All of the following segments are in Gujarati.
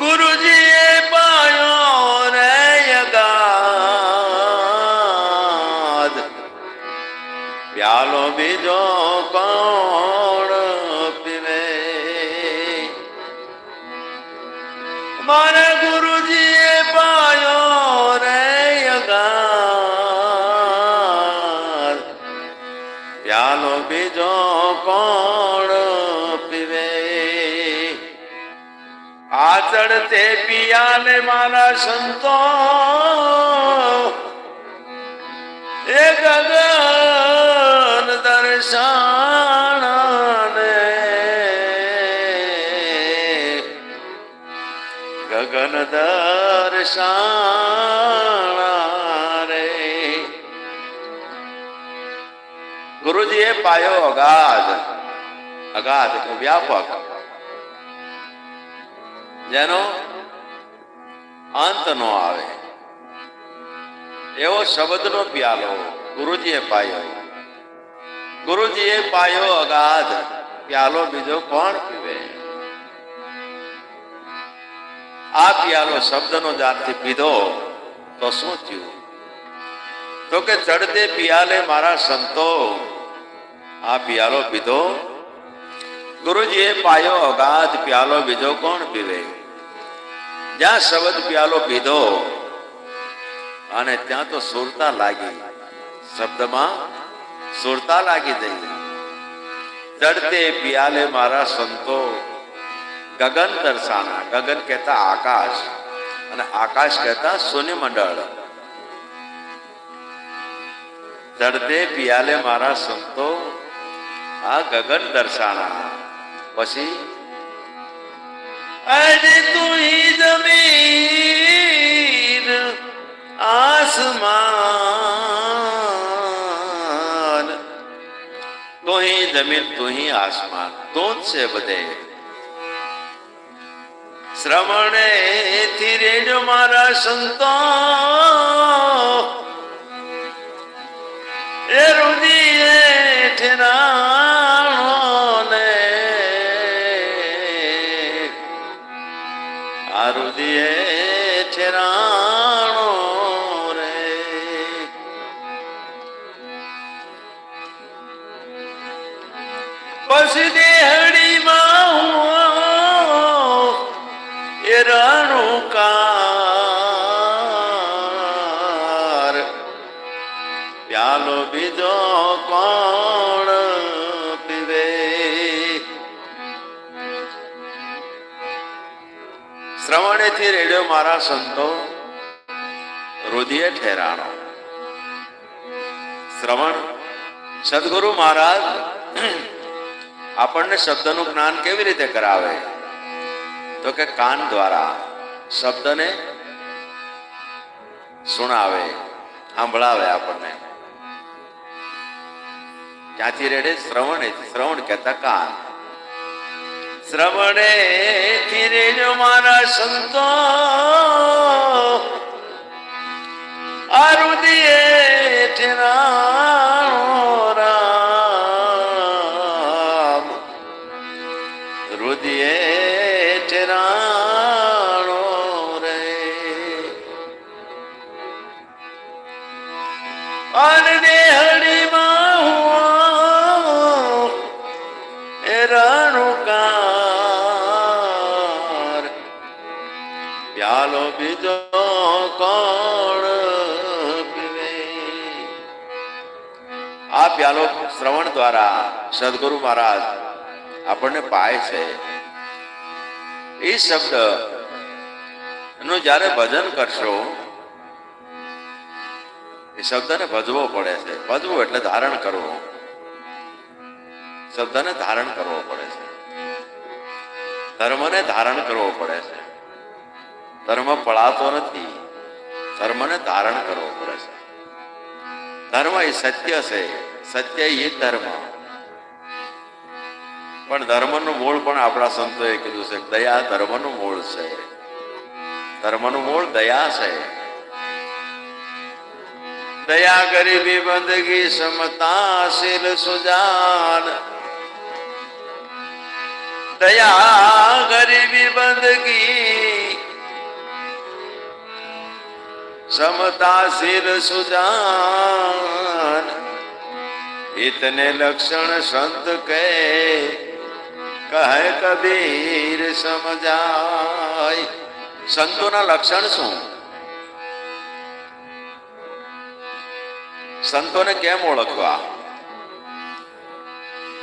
ગુરુજીએ પાયો રે અગાધ, પ્યાલો બીજો કોણ પીવે? મારા ગુરુજીએ પાયો રે અગાધ, પ્યાલો બીજો કોણ પીવે? આ ચડતે પિયાલે મારા સંતો એ ગગન દર્શન ગગન દર્શન રે. ગુરુજીએ પાયો અગાધ, અગાધ એટલે વ્યાપક, જેનો અંત નો આવે એવો શબ્દનો પ્યાલો ગુરુજીએ પાયો. ગુરુજીએ પાયો અગાધ, પ્યાલો બીજો કોણ પીવે? આ પ્યાલો શબ્દનો જ્યારથી પીધો તો શું થયું? તો કે ચડતે પિયાલે મારા સંતો આ પ્યાલો પીધો. ગુરુજીએ પાયો અગાધ, પ્યાલો બીજો કોણ પીવે? જ્યાં શબ્દ પ્યાલો પીધો અને ત્યાં તો સુરતા લાગી, શબ્દમાં સુરતા લાગી ગઈ. ચડતે પિયાલે મારા સંતો ગગન દર્શાના, ગગન કહેતા આકાશ અને આકાશ કહેતા શૂન્ય મંડળ. ચડતે પિયાલે મારા સંતો આ ગગન દર્શાના. પછી અરે તું હી જમીન આસમાન, તું હી જમીન તું હી આસમાન, તું જ છે બધે. શ્રવણે થી રેજો મારા સંતો એ રુદીએ ઠેરાણો ને, આ રુદીએ ઠેરાણો રે. પછી દેહડીમાં હું એ રણુકાર, પ્યાલો બીજો કોણ પીવે? શ્રવણેથી રેડ્યો મારા સંતો રુધિએ ઠેરાણો. શ્રવણ, સદગુરુ મહારાજ આપણને શબ્દનું જ્ઞાન કેવી રીતે કરાવે? તો કે કાન દ્વારા શબ્દને સુણાવે, સાંભળાવે આપણને. ક્યાંથી રેડે? શ્રવણે. શ્રવણ કહેતા કાન. શ્રવણે થી રેજો મારા સંતો આ રુદીએ ઠેરાણો રામ, રુદીએ ઠેરાણો રે. અને દેહડીમાં હું એ રણુકાર, પ્યાલો બીજો કોણ પીવે? આ પ્યાલો શ્રવણ દ્વારા સદગુરુ મહારાજ આપણને પાય છે. એ શબ્દ નું જયારે ભજન કરશો, એ શબ્દને ભજવો પડે છે. ભજવું એટલે ધારણ કરવું, શબ્દને ધારણ કરવો પડે છે, ધર્મને ધારણ કરવો પડે છે. ધર્મ પળાતો નથી, ધર્મને ધારણ કરવો પડે છે. ધર્મ એ સત્ય છે, સત્ય એ ધર્મ. પણ ધર્મનું મૂળ પણ આપણા સંતોએ કીધું છે, દયા ધર્મનું મૂળ છે. ધર્મનું મૂળ દયા છે. દયા ગરીબી બંદગી સમતા શીલ સુજાન, દયા ગરીબી બંદગી સમતાશીલ સુજાન ઇતને લક્ષણ સંત કે કહે કબીર સમજાય. સંતોના લક્ષણ શું? સંતોને કેમ ઓળખવા?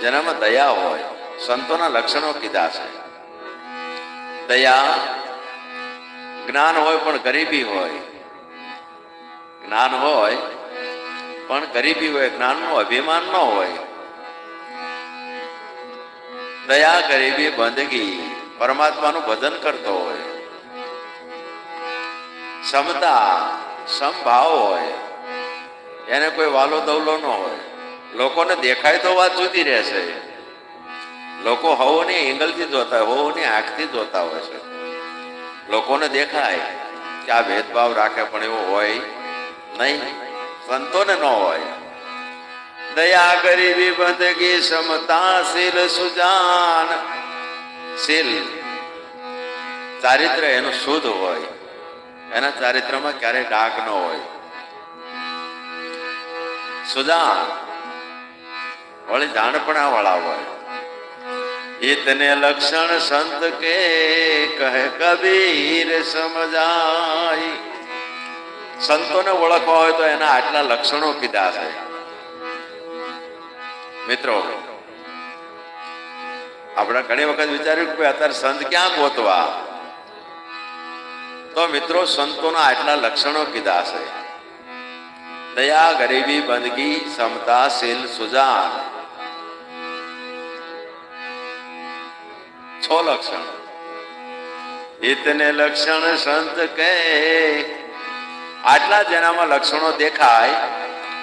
જેનામાં દયા હોય. સંતોના લક્ષણો કીધા છે. દયા, જ્ઞાન હોય પણ ગરીબી હોય, જ્ઞાન હોય પણ ગરીબી હોય, જ્ઞાનનું અભિમાન ન હોય. દયા, ગરીબી, બંદગી, પરમાત્માનું ભજન કરતો હોય. ક્ષમતા, સમભાવ હોય, એને કોઈ વાલો દવલો ન હોય. લોકોને દેખાય તો વાત જુદી રહેશે. લોકો હવોની એંગલથી જોતા હોય, હવોની આંખથી જોતા હોય છે. લોકોને દેખાય કે આ ભેદભાવ રાખે, પણ એવો હોય નહીં. સંતોને ન હોય. દયા, ગરીબી, બંદગી, સમતા, શીલ, સુજાન. શીલ, ચારિત્ર એનું શુદ્ધ હોય, એના ચારિત્રમાં ક્યારેય ડાઘ ન હોય. સુજાન, વળી જાણપણા વાળા હોય. ઇતને લક્ષણ સંત કે કહે કબીર સમજાય. સંતોને ઓળખવા હોય તો એના આટલા લક્ષણો કીધા છે. મિત્રો, આપણે ઘણી વખત વિચાર્યું કે અત્યારે સંત ક્યાં ગોતવા? તો મિત્રો, સંતોના આટલા લક્ષણો કીધા છે. દયા, ગરીબી, બંદગી, સમતા, શીલ, સુજાન. 6 લક્ષણ. ઇતને લક્ષણ સંત કે, આટલા જેનામાં લક્ષણો દેખાય,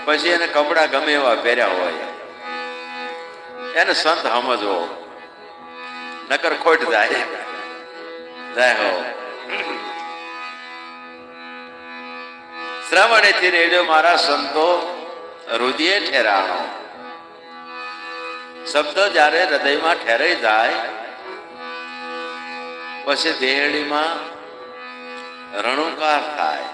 પછી એને કપડા ગમે એવા પહેર્યા હોય, એને સંત સમજવો, નકર ખોટ જાય. જય હો. શ્રવણેથી રેડ્યો મારા સંતો હૃદયે ઠેરાણો. શબ્દ જ્યારે હૃદયમાં ઠેરાઈ જાય પછી દેહડીમાં રણુકાર થાય.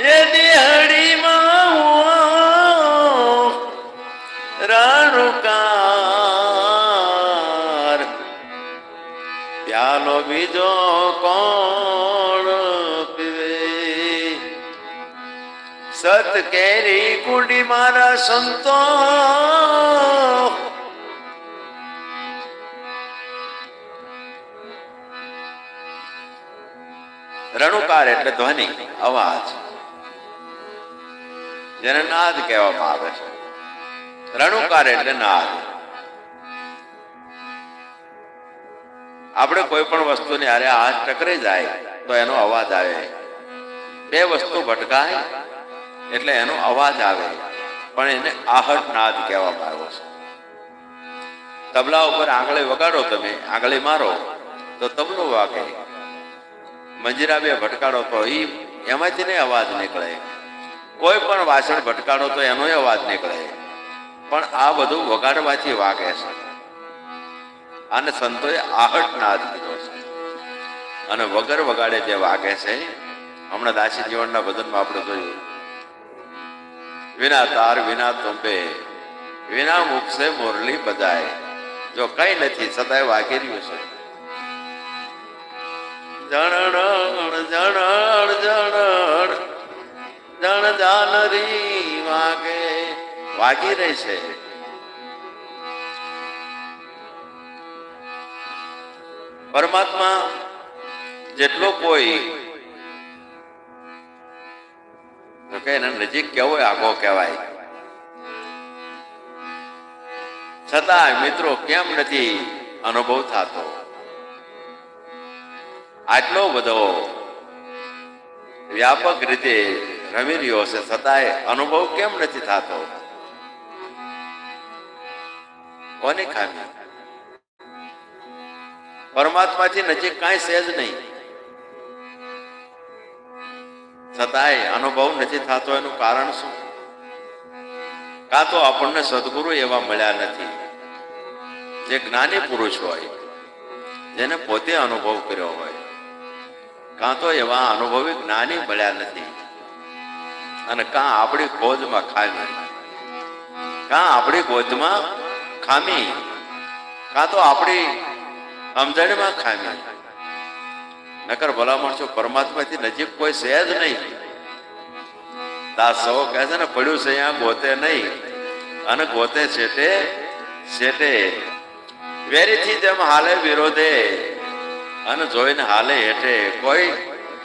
એ દેહડીમાં રણુકાર, પ્યાલો બીજો કોણ પીવે? સત કેરી કુંડી મારા સંતો રણુકાર એટલે ધ્વનિ, અવાજ, જેને નાદ કહેવામાં આવે છે. રણુકાર એટલે નાદ. આપણે કોઈ પણ વસ્તુની હારે હાથ ટકરાઈ જાય તો એનો અવાજ આવે. બે વસ્તુ ભટકાય એટલે એનો અવાજ આવે, પણ એને આહટ નાદ કહેવામાં આવ્યો છે. તબલા ઉપર આંગળી વગાડો, તમે આંગળી મારો તો તબલું વાગે. મંજીરા બે ભટકાડો તો એમાંથી નહીં અવાજ નીકળે. કોઈ પણ વાસણ ભટકાડો તો એનો અવાજ નીકળે, પણ આ બધું વગાડવાથી વાગે છે. આને સંતોએ આહટ નાદ કીધો છે. અને વગર વગાડે જે વાગે છે, હમણાં દાસી જીવનના ભજનમાં આપણે જોયું, વિના તાર વિના તુંબે વિના મુખસે મુરલી બજાય. જો કઈ નથી છતાંય વાગી રહ્યું છે. જણ જણ જણ જણ જાનરી વાગે, વાગી રહી છે. પરમાત્મા જેટલો કોઈ એના નજીક કેવો આગો કહેવાય, છતાં મિત્રો કેમ નથી અનુભવ થતો? આટલો બધો વ્યાપક રીતે રમી રહ્યો છે, છતાંય અનુભવ કેમ નથી થતો? કોની ખામી? પરમાત્માથી નજીક કાંઈ સહેજ નહીં, છતાંય અનુભવ નથી થતો. એનું કારણ શું? કાં તો આપણને સદગુરુ એવા મળ્યા નથી જે જ્ઞાની પુરુષ હોય, જેને પોતે અનુભવ કર્યો હોય. કાં તો એવા અનુભવી જ્ઞાની મળ્યા નથી, અને કાં આપણી ખોજમાં ખામી, કાં આપણી ખોજમાં ખામી, કાં તો આપણી સમજણમાં ખામી. નકર ભલા માણસો પરમાત્માથી નજીક કોઈ છે જ નહીં. દાસો કહે છે ને, પડ્યું છે અહીંયા ગોતે નહીં, અને ગોતે છેટે છેટે. વેરીથી જેમ હાલે વિરોધે, અને જોઈને હાલે હેઠે. કોઈ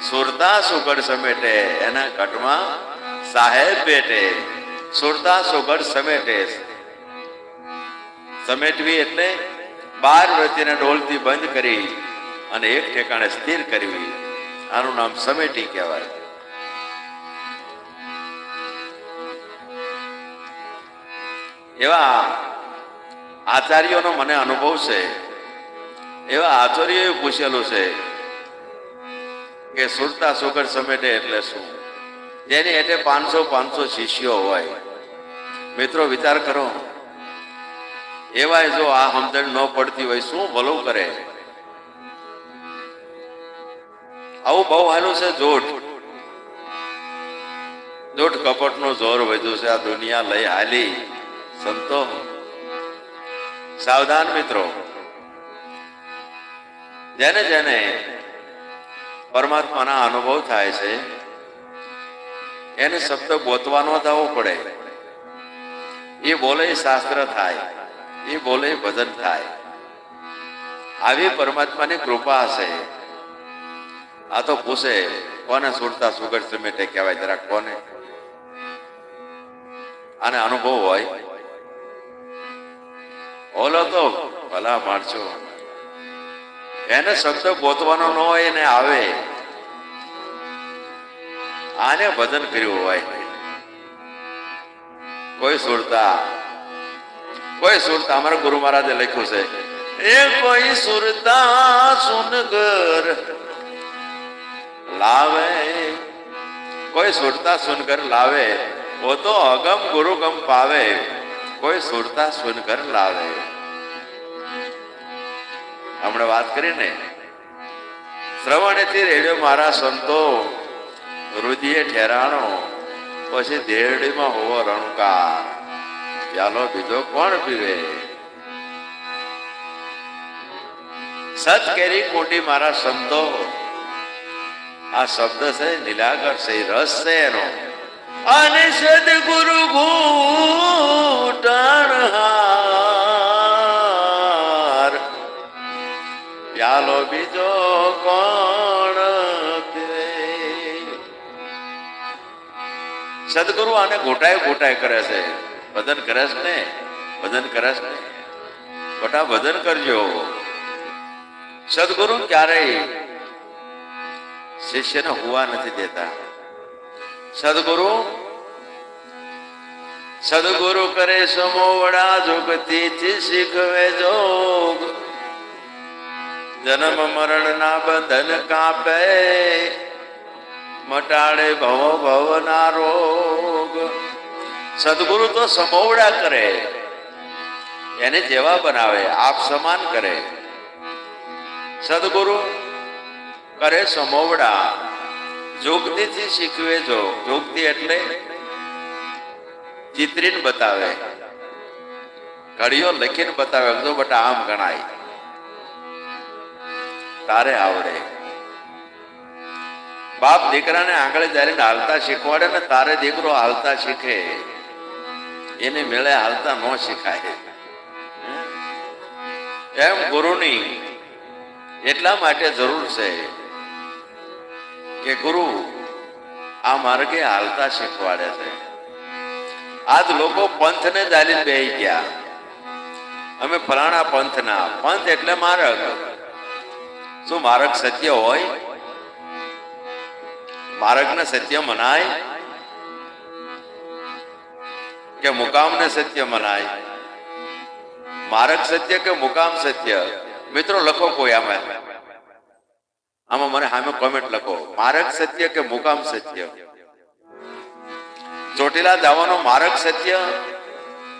સુરતા સુગડ સમેટે, એના ઘટમાં સાહેબ બેઠે. સુરતા સુગડ સમેટે, સમેટવી એટલે બાર વૃત્તિને ડોલથી બંધ કરી અને એક ઠેકાણે સ્થિર કરવી. આનું નામ સમેટી કહેવાય. એવા આચાર્યોનો મને અનુભવ છે. એવા આચાર્યોએ પૂછેલું છે કે સુરતા સુગડ સમેટે એટલે શું? જેની એટલે 500 શિષ્યો હોય. મિત્રો વિચાર કરો, એવા જો આ સમજણ ન પડતી હોય, શું ભલું કરે? આવું બહુ હાલું છે. જોટ કપટનો જોર વધ્યું છે. આ દુનિયા લઈ હાલી. સંતો સાવધાન મિત્રો. જેને જેને પરમાત્માના અનુભવ થાય છે એને શબ્દ ગોતવાનો થવો પડે. એ બોલે શાસ્ત્ર થાય, એ બોલે ભજન થાય. આવી પરમાત્માની કૃપા હશે. આ તો પૂછે કોને સુરતા સુગડ સમેટે કહેવાય? જરાક કોને આને અનુભવ હોય? ઓલો તો ભલા માણસો, એને શબ્દ ગોતવાનો ન હોય, એને આવે. આને ભજન કર્યું હોય. કોઈ સુરતા અમારા ગુરુ મહારાજે લખ્યું છે, એ કોઈ સુરતા સુનગર લાવે. કોઈ સુરતા સુનગર લાવે, वो तो अगम गुरु गम पावे. કોઈ સુરતા સુનગર લાવે. હમણાં વાત કરી ને, શ્રવણેથી રેડ્યો મારા સંતો, રુધિએ ઠેરાણો, પછી દેરડીમાં હોવો રણકાર. પ્યાલો બીજો કોણ પીવે? સત કેરી કુંડી મારા સંતો. આ શબ્દ છે નીલાગર છે, રસ છે એનો. અને સદગુરુ ઘૂંટણહાર, પ્યાલો બીજો કોણ પીવે? સદગુરુ આને ઘૂંટાય કરે છે. ભજન કરે છે ને, ભજન કરે છે ને. બટા ભજન કરજો. સદગુરુ ક્યારેય શિષ્યને હુવા નથી દેતા. સદગુરુ કરે સમોવડા, જોગથી શીખવે જોગ. જન્મ મરણ ના બંધન કાપે, મટાડે ભવ ના રોગ. સદગુરુ તો સમોવડા કરે, એને જેવા બનાવે, આપ સમાન કરે. સદગુરુ કરે સમોવડા, જોગતીથી શીખવે જોગ. જોગતી એટલે ચિત્રીને બતાવે, ઘડીઓ લખીને બતાવે. જો બટા આમ ગણાય, તારે આવડે. બાપ દીકરાને આંગળે જયારે હાલતા શીખવાડે ને, તારે દીકરો હાલતા શીખે. એને મેળે હાલતા ન શીખાય. એમ ગુરુની એટલા માટે જરૂર છે કે ગુરુ આ માર્ગે હાલતા શીખવાડે છે. આજ લોકો પંથને ચાલીને બેસી ગયા. અમે ફલાણા પંથના. પંથ એટલે માર્ગ. શું માર્ગ સત્ય હોય? માર્ગને સત્ય મનાય કે મુકામને સત્ય મનાય? માર્ગ સત્ય કે મુકામ સત્ય? મિત્રો લખો કોઈ આમાં મને સામે કોમેન્ટ લખો. માર્ગ સત્ય કે મુકામ સત્ય? ચોટીલા જવાનો માર્ગ સત્ય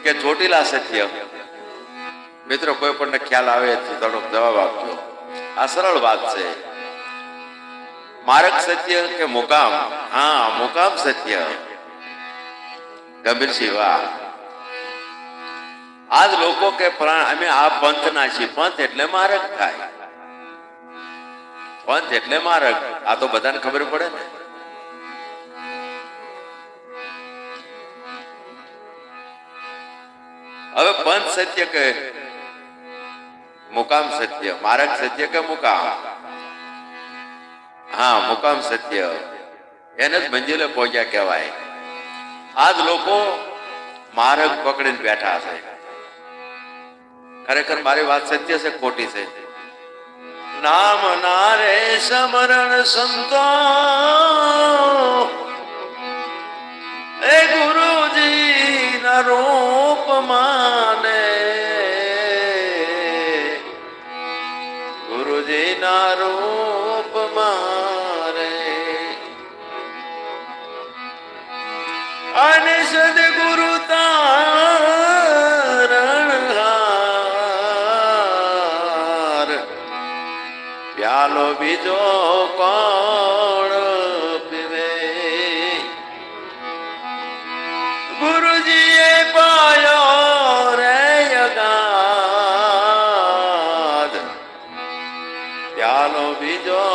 કે ચોટીલા સત્ય? મિત્રો કોઈ પણ ખ્યાલ આવે તો થોડોક જવાબ આપજો. આ સરળ વાત છે. માર્ગ સત્ય કે મુકામ? હા, મુકામ સત્ય. ગંભીરસિંહ વાહ. આજ લોકો કે પ્રાણ અમે આ પંથ ના છીએ. પંથ એટલે માર્ગ થાય. પંથ એટલે માર્ગ. આ તો બધાને ખબર પડે ને. હવે પંથ સત્ય કે મુકામ સત્ય? માર્ગ સત્ય કે મુકામ? હા, મુકામ સત્ય. એને જ મંજિલે પહોંચ્યા કહેવાય. આજ લોકો માર્ગ પકડીને બેઠા છે. ખરેખર મારી વાત સત્ય છે ખોટી છે? નામ નારે સમરણ સંતો એ ગુરુજી ના રૂપ માને, ગુરુજી ના રૂપ મારે. અને સદગુરુ તારણહાર પ્યાલો બીજો કોણ પીવે? ગુરુજીએ પાયો રે અગાધ, પ્યાલો બીજો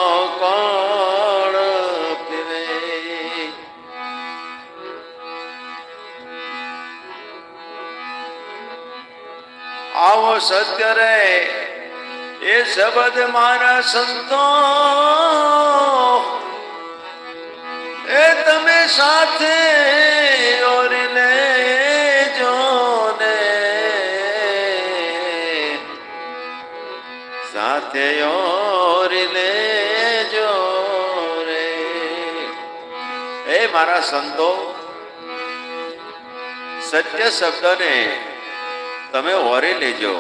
કોણ પીવે? આવો સત્ય રે એ શબ્દ મારા સંતો, એ તમે સાથે ઓરી લેજો ને, સાથે ઓરી લેજો રે. એ મારા સંતો, સત્ય શબ્દને તમે ઓરી લેજો.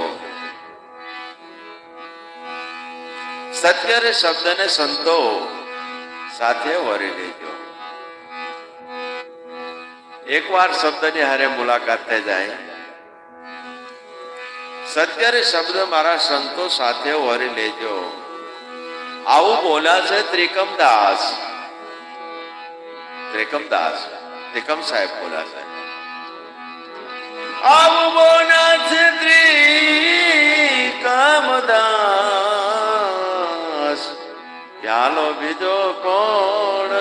સત્ય રે શબ્દને સંતો સાથે ઓરી લેજો. એકવાર શબ્દની હારે મુલાકાત થઈ જાય. સત્ય રે શબ્દ મારા સંતો સાથે ઓરી લેજો. આવું બોલ્યા છે ત્રિકમદાસ. ત્રિકમદાસ, ત્રિકમ સાહેબ બોલ્યા છે. આવું બોલ્યા છે ત્રિકમદાસ, પ્યાલો બીજો કોણ